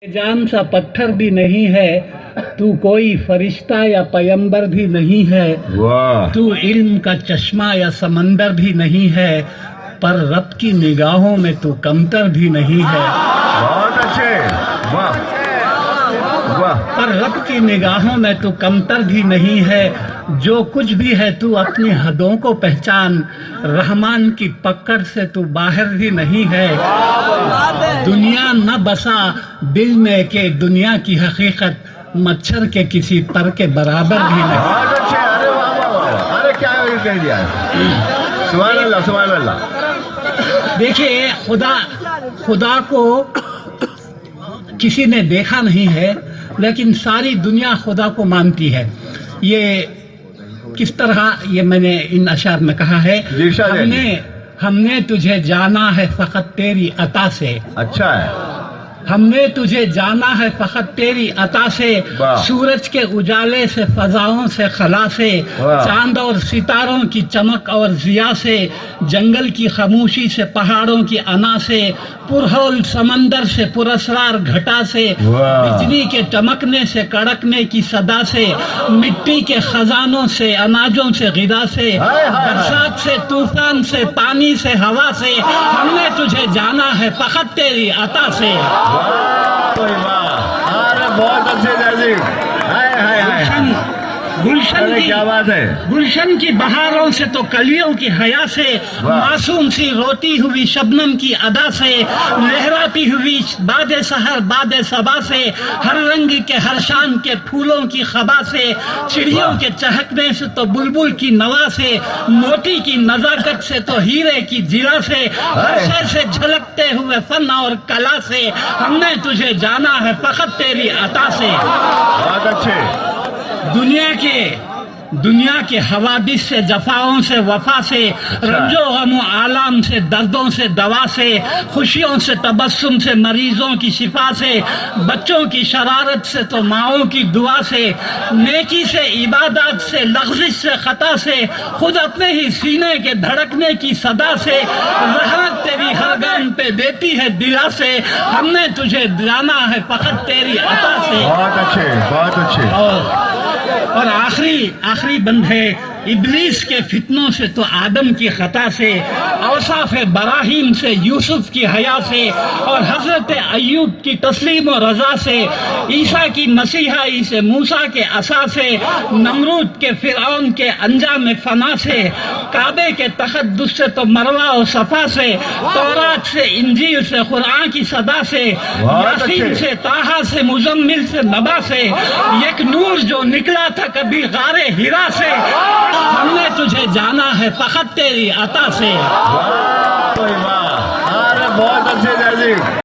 जान सा पत्थर भी नहीं है, तू कोई फरिश्ता या पैगंबर भी नहीं है, वाह तू इल्म का चश्मा या समंदर भी नहीं है, पर रब की निगाहों में तू कमतर भी नहीं है। बहुत अच्छे, वाह वाह पर रब की निगाहों में तू कमतर भी नहीं है। जो कुछ भी है तू अपनी हदों को पहचान, रहमान की पकड़ से तू बाहर भी नहीं है। दुनिया न बसा दिल में के दुनिया की हकीकत, मच्छर के किसी पर के बराबर भी नहीं। बहुत अच्छे, अरे वाह वाह वाह, अरे क्या कह दिया है, सुभान अल्लाह सुभान अल्लाह। देखिए, खुदा को किसी ने देखा नहीं है, लेकिन सारी दुनिया खुदा को मानती है। ये किस तरह, ये मैंने इन अशार में कहा है, हमने तुझे जाना है फकत तेरी अता से। अच्छा है, हमने तुझे जाना है फकत तेरी अता से। सूरज के उजाले से, फजाओं से, खला से, चांद और सितारों की चमक और जिया से, जंगल की खामोशी से, पहाड़ों की अना से, पुरहौल समंदर से, पुरस्रार घटा से, बिजली के चमकने से, कड़कने की सदा से, मिट्टी के खजानों से, अनाजों से, गिदा से, बरसात से, तूफान से, पानी से, हवा से, हमने तुझे जाना है फकत तेरी अता से। अरे बहुत अच्छे जैसी, गुलशन की क्या बात है, गुलशन की बहारों से तो कलियों की हया से, मासूम सी रोती हुई शबनम की अदा से, लहराती हुई बादे सहर बादे सबा से, हर रंग के हर शान के फूलों की खबा से, चिड़ियों के चहकने से तो बुलबुल की नवा से, मोती की नजाकत से तो हीरे की जिला से, हर शय से झलकते हुए फन और कला से, हमने तुझे जाना है फकत तेरी अता से। बहुत अच्छे। दुनिया के हवादिस से, जफाओं से, वफा से, रंजो गमो आलाम से, दर्दों से, दवा से, खुशियों से, तबस्सुम से, मरीजों की शिफा से, बच्चों की शरारत से तो माओं की दुआ से, नेकी से, इबादत से, लग़्ज़िश से, खता से, खुद अपने ही सीने के धड़कने की सदा से, रहमत तेरी हर गाम पे देती है दिला से, हमने तुझे जाना है फकत तेरी अता से। बहुत अच्छे, बहुत अच्छे। और आखिरी बंद है, इब्लीस के फितनों से तो आदम की खता से, औसाफ बराहीम से, यूसुफ की हया से, और हजरत अय्यूब की तस्लीम और रजा से, ईसा की मसीहाई से, मूसा के असा से, नमरूद के फिरौन के अंजाम फना से, काबे के तक़द्दुस से तो मरवा और सफा से, तौरात से, इंजील से, कुरान की सदा से, यासीन से, ताहा से, मुजम्मिल से, नबा से, एक नूर जो निकला था कभी गारे हिरा से, हमने तुझे जाना है फकत तेरी अता से। वाह वाह, अरे बहुत अच्छे जैसी।